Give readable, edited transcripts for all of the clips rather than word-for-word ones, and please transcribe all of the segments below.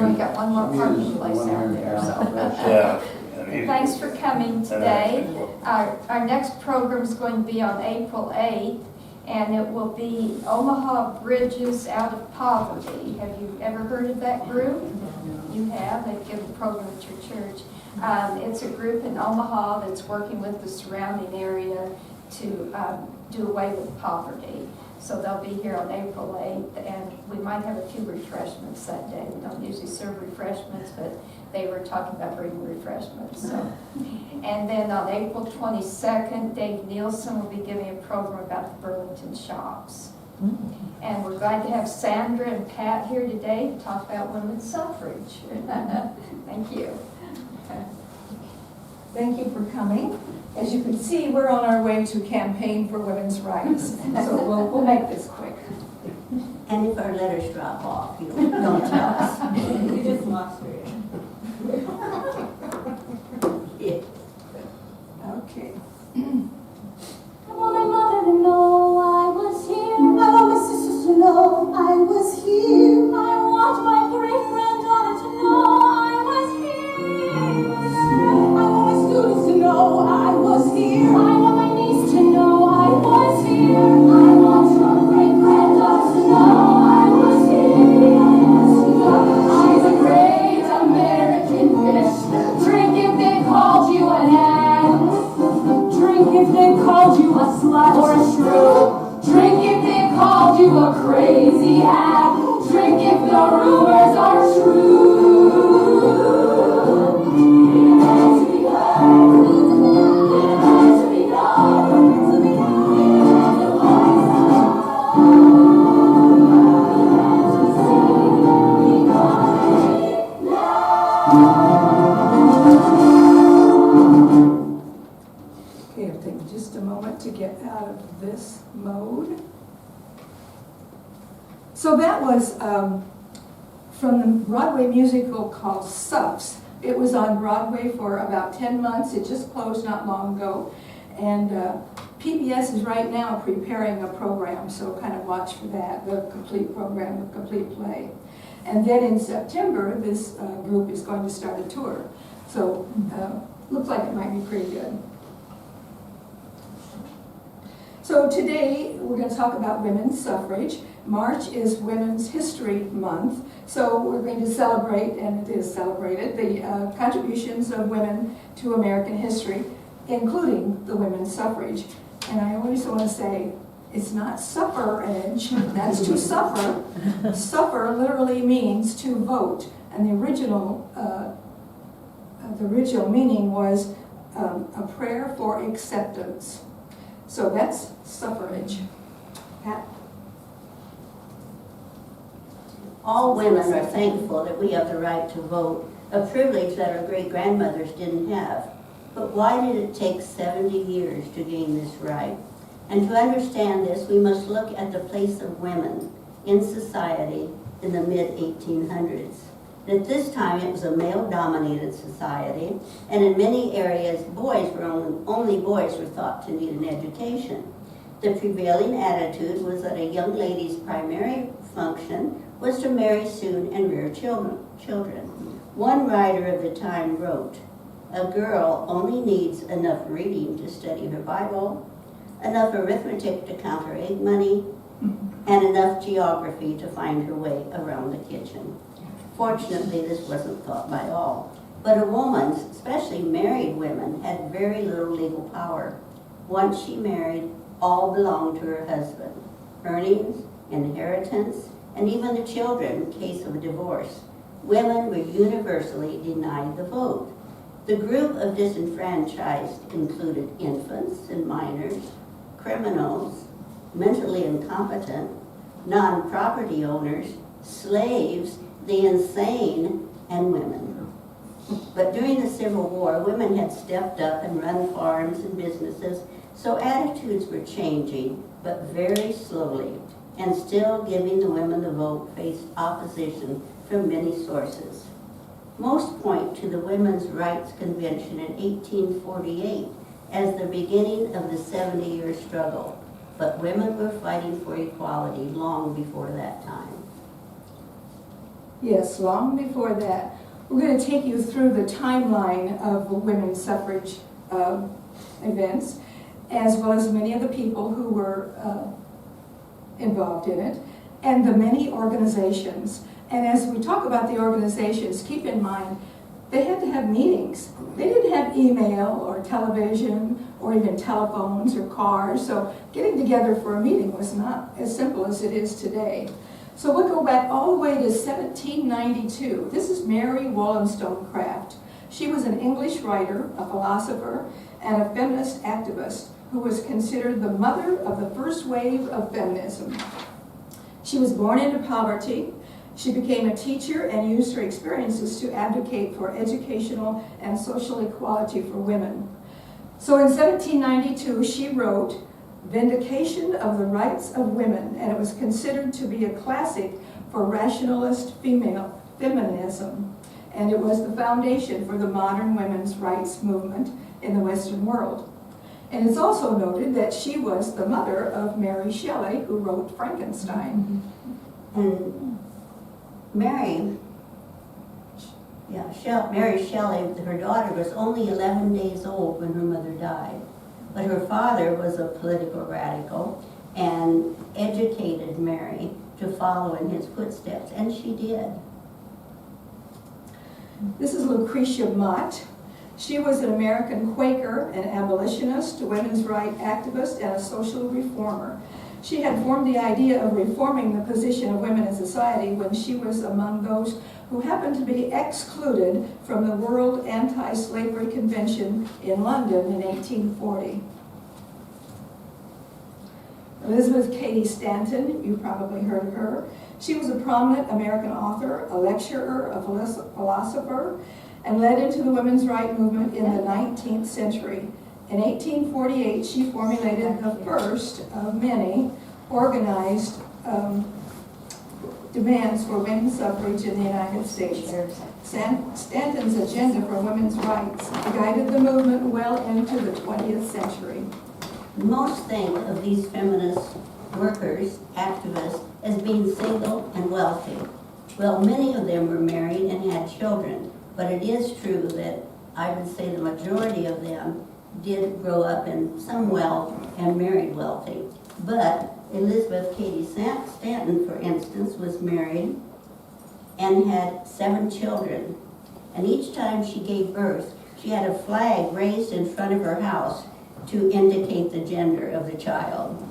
we've got one more parking place out there, so. Yeah. Thanks for coming today. Our next program is going to be on April 8th, and it will be Omaha Bridges Out of Poverty. Have you ever heard of that group? You have? They give a program at your church. It's a group in Omaha that's working with the surrounding area to do away with poverty. So they'll be here on April 8th, and we might have a few refreshments that day. We don't usually serve refreshments, but they were talking about bringing refreshments. So. And then on April 22nd, Dave Nielsen will be giving a program about the Burlington shops. And we're glad to have Sandra and Pat here today to talk about women's suffrage. Thank you. Thank you for coming. As you can see, we're on our way to campaign for women's rights, so we'll make this quick. And if our letters drop off, you don't tell us. You just lost her. Yeah. Okay. I want my mother to know I was here. I want my sisters to know I was here. I want my great-granddaughter to know I was here. I want my students to know I was here. I want my niece to know I was here. I want your great-granddaughter to know I was here. She's a great American fish. Drink if they called you an ass. Drink if they called you a slut or a shrew. Drink if they called you a crazy hack. Drink if the rumors are true. Okay, it'll take just a moment to get out of this mode. So that was from the Broadway musical called Suffrage. It was on Broadway for about 10 months. It just closed not long ago. And PBS is right now preparing a program, so kind of watch for that, the complete program, the complete play. And then in September, this group is going to start a tour. So looks like it might be pretty good. So today we're going to talk about women's suffrage. March is Women's History Month, so we're going to celebrate, and it is celebrated, the contributions of women to American history, including the women's suffrage. And I always want to say, it's not suffrage, that's to suffer. Suffer literally means to vote, and the original meaning was a prayer for acceptance. So that's suffrage. Pat? All women are thankful that we have the right to vote, a privilege that our great-grandmothers didn't have. But why did it take 70 years to gain this right? And to understand this, we must look at the place of women in society in the mid-1800s. At this time, it was a male-dominated society, and in many areas, only boys were thought to need an education. The prevailing attitude was that a young lady's primary function was to marry soon and rear children. One writer of the time wrote, "A girl only needs enough reading to study her Bible, enough arithmetic to count her egg money, and enough geography to find her way around the kitchen." Fortunately, this wasn't thought by all. But a woman, especially married women, had very little legal power. Once she married, all belonged to her husband. Earnings, inheritance, and even the children in case of a divorce. Women were universally denied the vote. The group of disenfranchised included infants and minors, criminals, mentally incompetent, non-property owners, slaves, the insane, and women. But during the Civil War, women had stepped up and run farms and businesses, so attitudes were changing, but very slowly, and still giving the women the vote faced opposition from many sources. Most point to the Women's Rights Convention in 1848 as the beginning of the 70-year struggle, but women were fighting for equality long before that time. Yes, long before that. We're going to take you through the timeline of women's suffrage events, as well as many of the people who were involved in it, and the many organizations. And as we talk about the organizations, keep in mind, they had to have meetings. They didn't have email or television or even telephones or cars, so getting together for a meeting was not as simple as it is today. So we'll go back all the way to 1792. This is Mary Wollstonecraft. She was an English writer, a philosopher, and a feminist activist who was considered the mother of the first wave of feminism. She was born into poverty. She became a teacher and used her experiences to advocate for educational and social equality for women. So in 1792, she wrote Vindication of the Rights of Women, and it was considered to be a classic for rationalist female feminism, and it was the foundation for the modern women's rights movement in the Western world. And it's also noted that she was the mother of Mary Shelley, who wrote Frankenstein. And Mary Shelley, her daughter, was only 11 days old when her mother died. But her father was a political radical and educated Mary to follow in his footsteps, and she did. This is Lucretia Mott. She was an American Quaker, an abolitionist, a women's rights activist, and a social reformer. She had formed the idea of reforming the position of women in society when she was among those who happened to be excluded from the World Anti-Slavery Convention in London in 1840. Elizabeth Cady Stanton, you probably heard of her. She was a prominent American author, a lecturer, a philosopher, and led into the women's rights movement in the 19th century. In 1848, she formulated the first of many organized demands for women's suffrage in the United States. Stanton's agenda for women's rights guided the movement well into the 20th century. Most think of these feminist workers, activists, as being single and wealthy. Well, many of them were married and had children, but it is true that I would say the majority of them did grow up in some wealth and married wealthy. But Elizabeth Cady Stanton, for instance, was married and had 7 children. And each time she gave birth, she had a flag raised in front of her house to indicate the gender of the child.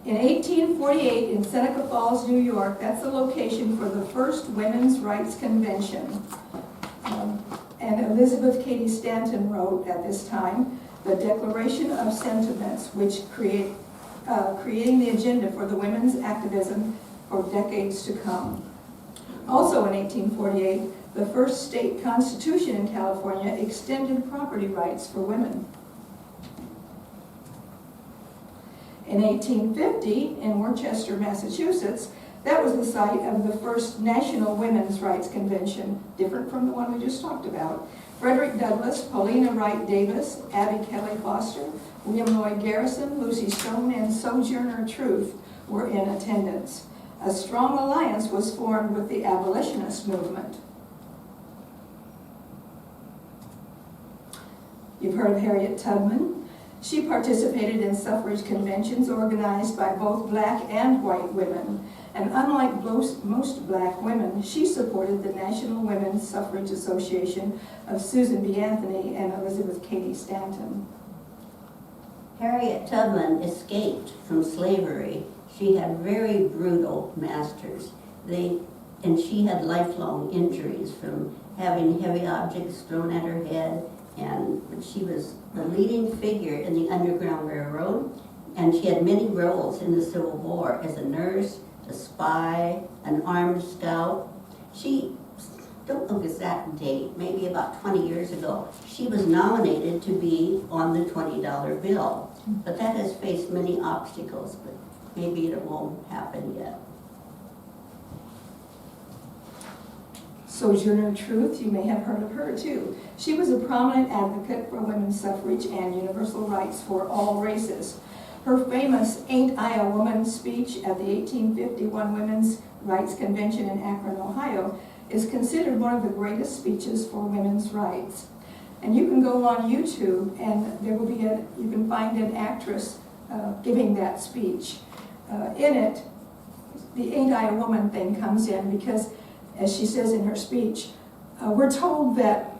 In 1848, in Seneca Falls, New York, that's the location for the first Women's Rights Convention. And Elizabeth Cady Stanton wrote at this time, the Declaration of Sentiments, which creating the agenda for the women's activism for decades to come. Also in 1848, the first state constitution in California extended property rights for women. In 1850, in Worcester, Massachusetts, that was the site of the first National Women's Rights Convention, different from the one we just talked about. Frederick Douglass, Paulina Wright Davis, Abby Kelly Foster, William Lloyd Garrison, Lucy Stone, and Sojourner Truth were in attendance. A strong alliance was formed with the abolitionist movement. You've heard of Harriet Tubman. She participated in suffrage conventions organized by both black and white women. And unlike most black women, she supported the National Women's Suffrage Association of Susan B. Anthony and Elizabeth Cady Stanton. Harriet Tubman escaped from slavery. She had very brutal masters. And she had lifelong injuries from having heavy objects thrown at her head, and she was the leading figure in the Underground Railroad, and she had many roles in the Civil War as a nurse, a spy, an armed scout. She, don't know the exact date, maybe about 20 years ago, she was nominated to be on the $20 bill. But that has faced many obstacles, but maybe it won't happen yet. Sojourner Truth, you may have heard of her too. She was a prominent advocate for women's suffrage and universal rights for all races. Her famous "Ain't I a Woman" speech at the 1851 Women's Rights Convention in Akron, Ohio, is considered one of the greatest speeches for women's rights. And you can go on YouTube and there will be you can find an actress giving that speech. In it, the "Ain't I a Woman" thing comes in because, as she says in her speech, we're told that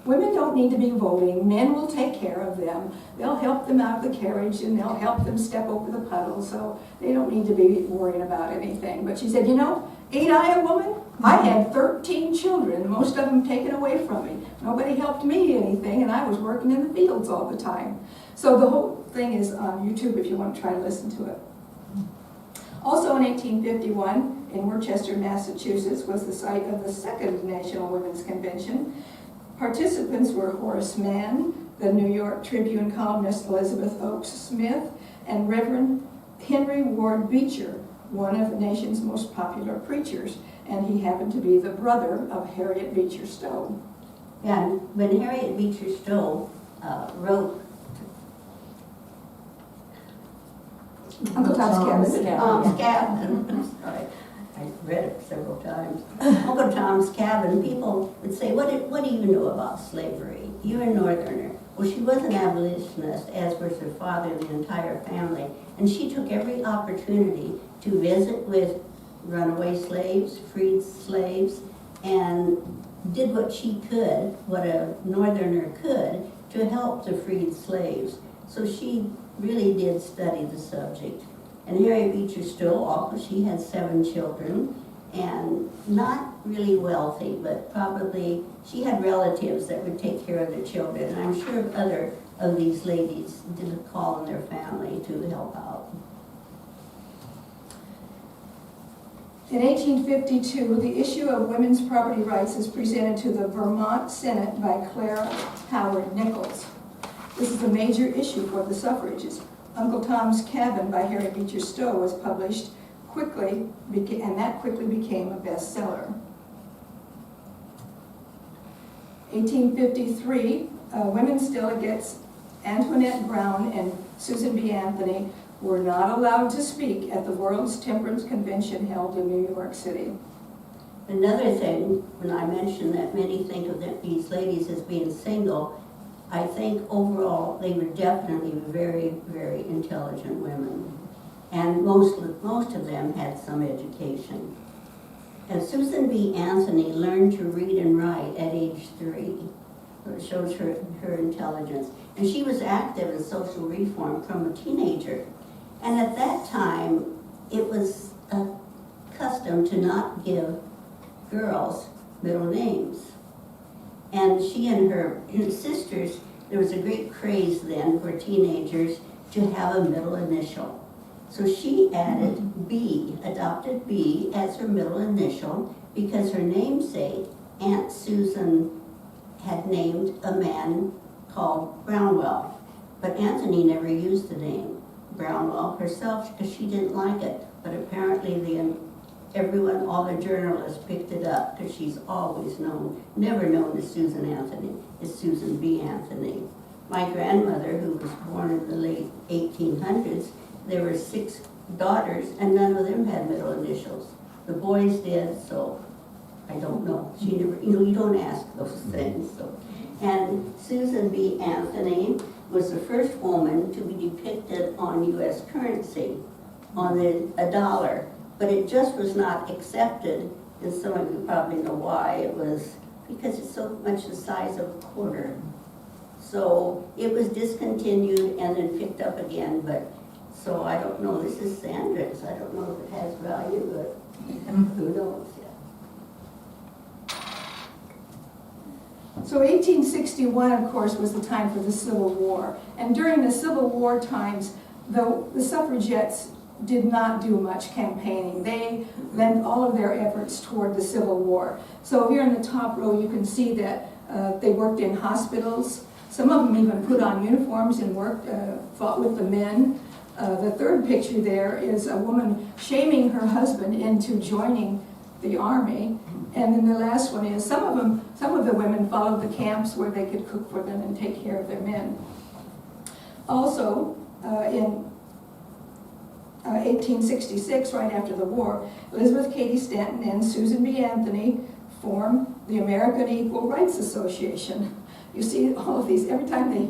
women don't need to be voting. Men will take care of them. They'll help them out of the carriage and they'll help them step over the puddles, so they don't need to be worrying about anything. But she said, you know, ain't I a woman? I had 13 children, most of them taken away from me. Nobody helped me anything, and I was working in the fields all the time. So the whole thing is on YouTube if you want to try to listen to it. Also in 1851, in Worcester, Massachusetts, was the site of the Second National Women's Convention. Participants were Horace Mann, the New York Tribune columnist Elizabeth Oakes Smith, and Reverend Henry Ward Beecher, one of the nation's most popular preachers, and he happened to be the brother of Harriet Beecher Stowe. And when Harriet Beecher Stowe wrote Uncle Tom's Cabin. Tom's Cabin, I'm sorry, I read it several times. Uncle Tom's Cabin, people would say, what do you know about slavery? You're a Northerner. Well, she was an abolitionist, as was her father and the entire family, and she took every opportunity to visit with runaway slaves, freed slaves, and did what she could, what a Northerner could, to help the freed slaves. So she really did study the subject. And Harriet Beecher Stowe, also, she had 7 children, and not really wealthy, but probably she had relatives that would take care of the children. And I'm sure other of these ladies did a call on their family to help out. In 1852, the issue of women's property rights is presented to the Vermont Senate by Clara Howard Nichols. This is a major issue for the suffrages. Uncle Tom's Cabin by Harriet Beecher Stowe was published quickly, and that quickly became a bestseller. 1853, women's delegates Antoinette Brown and Susan B. Anthony were not allowed to speak at the World's Temperance Convention held in New York City. Another thing, when I mentioned that many think of these ladies as being single, I think overall they were definitely very, very intelligent women. And most of them had some education. And Susan B. Anthony learned to read and write at age 3. So it shows her intelligence. And she was active in social reform from a teenager. And at that time, it was a custom to not give girls middle names. And she and her sisters, there was a great craze then for teenagers to have a middle initial. So she added B, adopted B as her middle initial, because her namesake, Aunt Susan, had named a man called Brownwell. But Anthony never used the name Brownwell herself because she didn't like it. But apparently everyone, all the journalists picked it up because she's always known, never known as Susan Anthony, as Susan B. Anthony. My grandmother, who was born in the late 1800s, there were 6 daughters and none of them had middle initials. The boys did, so I don't know. She never, you don't ask those things. So. And Susan B. Anthony was the first woman to be depicted on U.S. currency, on a dollar. But it just was not accepted, and some of you probably know why. It was because it's so much the size of a quarter. So it was discontinued and then picked up again, but so I don't know. This is Sandra's. I don't know if it has value, but who knows? So 1861, of course, was the time for the Civil War. And during the Civil War times, the suffragettes did not do much campaigning. They lent all of their efforts toward the Civil War. So here in the top row, you can see that they worked in hospitals. Some of them even put on uniforms and worked, fought with the men. The third picture there is a woman shaming her husband into joining the army. And then the last one is some of the women followed the camps where they could cook for them and take care of their men. Also, in 1866, right after the war, Elizabeth Cady Stanton and Susan B. Anthony formed the American Equal Rights Association. You see all of these, every time they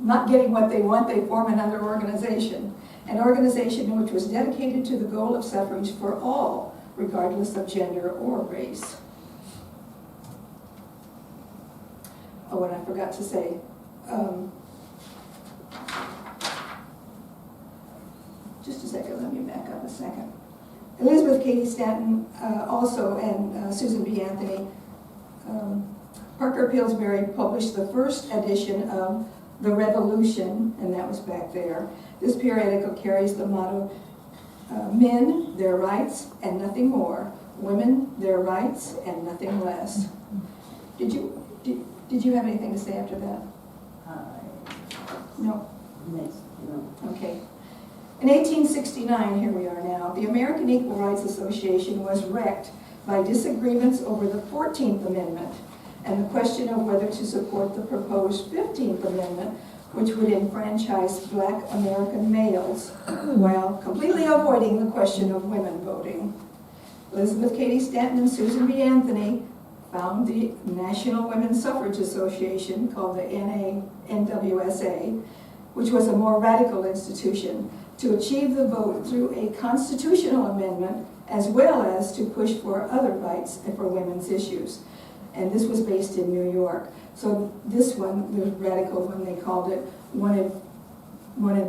not getting what they want, they form another organization. An organization which was dedicated to the goal of suffrage for all, regardless of gender or race. Oh, and I forgot to say, just a second, let me back up a second. Elizabeth Cady Stanton also and Susan B. Anthony, Parker Pillsbury published the first edition of The Revolution, and that was back there. This periodical carries the motto, men, their rights, and nothing more. Women, their rights, and nothing less. Did you have anything to say after that? No? No. Okay. In 1869, here we are now, the American Equal Rights Association was wrecked by disagreements over the 14th Amendment and the question of whether to support the proposed 15th Amendment, which would enfranchise black American males, while completely avoiding the question of women voting. Elizabeth Cady Stanton and Susan B. Anthony found the National Women's Suffrage Association, called the NWSA, which was a more radical institution, to achieve the vote through a constitutional amendment, as well as to push for other rights for women's issues. And this was based in New York. So this one, the radical one, they called it, wanted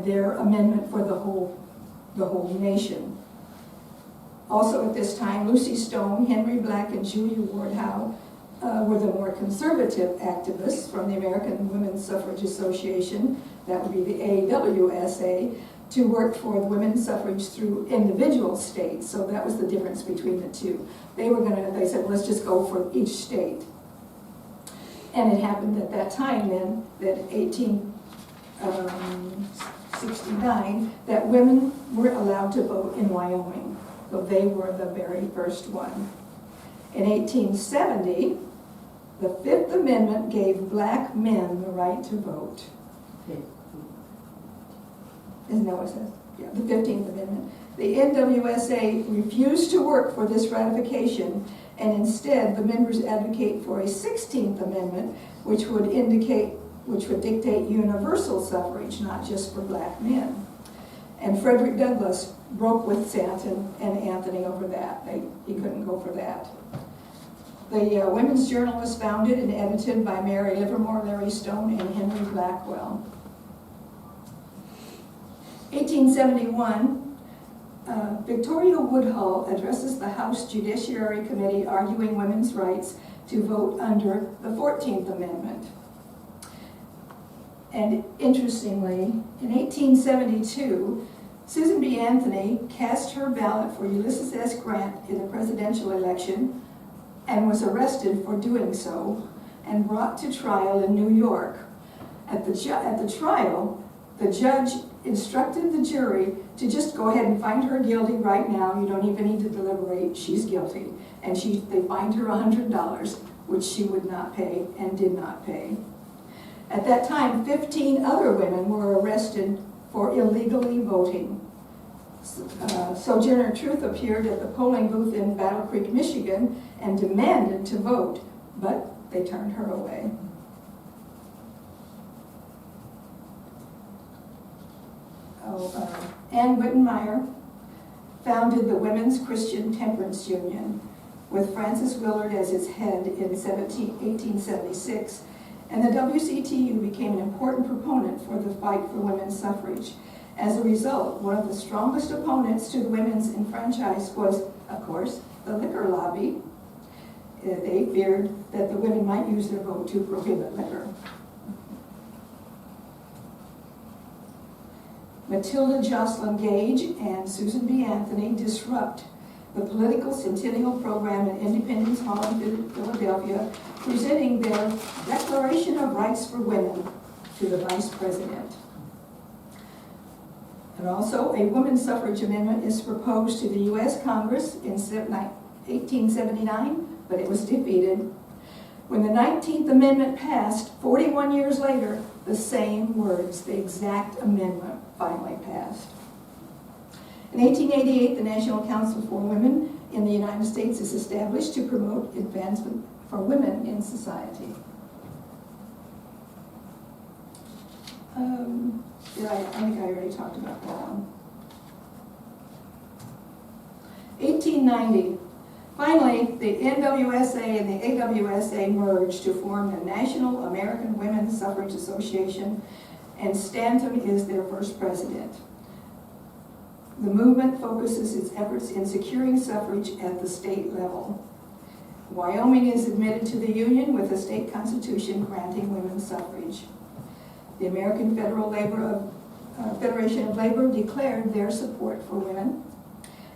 their amendment for the whole nation. Also at this time, Lucy Stone, Henry Black, and Julia Ward Howe were the more conservative activists from the American Women's Suffrage Association, that would be the AWSA, to work for the women's suffrage through individual states. So that was the difference between the two. They said, well, let's just go for each state. And it happened at that time then, that 1869, that women were allowed to vote in Wyoming. So they were the very first one. In 1870, the Fifth Amendment gave black men the right to vote. Isn't that what it says? Yeah, the 15th Amendment. The NWSA refused to work for this ratification, and instead the members advocate for a 16th Amendment, which would dictate universal suffrage, not just for black men. And Frederick Douglass broke with Stanton and Anthony over that. He couldn't go for that. The Women's Journal was founded and edited by Mary Livermore, Larry Stone, and Henry Blackwell. 1871, Victoria Woodhull addresses the House Judiciary Committee arguing women's rights to vote under the 14th Amendment. And interestingly, in 1872, Susan B. Anthony cast her ballot for Ulysses S. Grant in the presidential election and was arrested for doing so and brought to trial in New York. At the trial, the judge instructed the jury to just go ahead and find her guilty right now. You don't even need to deliberate. She's guilty. And they fined her $100, which she would not pay and did not pay. At that time, 15 other women were arrested for illegally voting. Sojourner Truth appeared at the polling booth in Battle Creek, Michigan, and demanded to vote, but they turned her away. Ann Wittenmeyer founded the Women's Christian Temperance Union with Frances Willard as its head in 1876, and the WCTU became an important proponent for the fight for women's suffrage. As a result, one of the strongest opponents to the women's enfranchise was, of course, the liquor lobby. They feared that the women might use their vote to prohibit liquor. Matilda Jocelyn Gage and Susan B. Anthony disrupt the political centennial program in Independence Hall in Philadelphia, presenting their Declaration of Rights for Women to the Vice President. And also, a women's suffrage amendment is proposed to the U.S. Congress in 1879, but it was defeated. When the 19th Amendment passed, 41 years later, the same words, the exact amendment, finally passed. In 1888, the National Council for Women in the United States is established to promote advancement for women in society. I think I already talked about that one. 1890. Finally, the NWSA and the AWSA merged to form the National American Women's Suffrage Association, and Stanton is their first president. The movement focuses its efforts in securing suffrage at the state level. Wyoming is admitted to the Union with a state constitution granting women suffrage. The American Federation of Labor declared their support for women,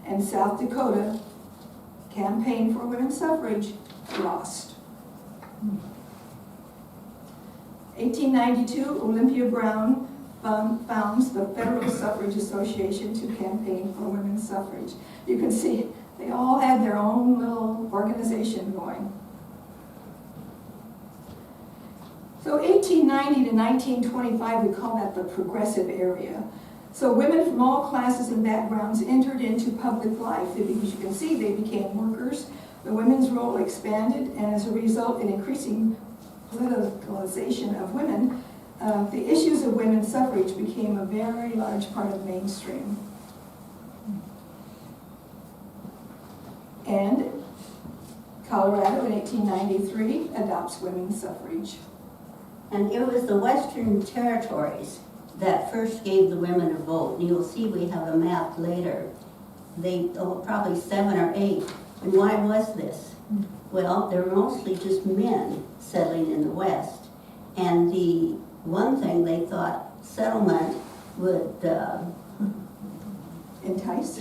and South Dakota campaigned for women's suffrage, lost. 1892, Olympia Brown founds the Federal Suffrage Association to campaign for women's suffrage. You can see they all had their own little organization going. So 1890 to 1925, we call that the progressive area. So women from all classes and backgrounds entered into public life. As you can see, they became workers. The women's role expanded, and as a result, an increasing politicalization of women, the issues of women's suffrage became a very large part of mainstream. And Colorado in 1893 adopts women's suffrage. And it was the Western Territories that first gave the women a vote. And you'll see we have a map later. Probably 7 or 8. And why was this? Well, there were mostly just men settling in the West. And the one thing they thought settlement would Entice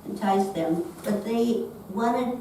entice them, but they wanted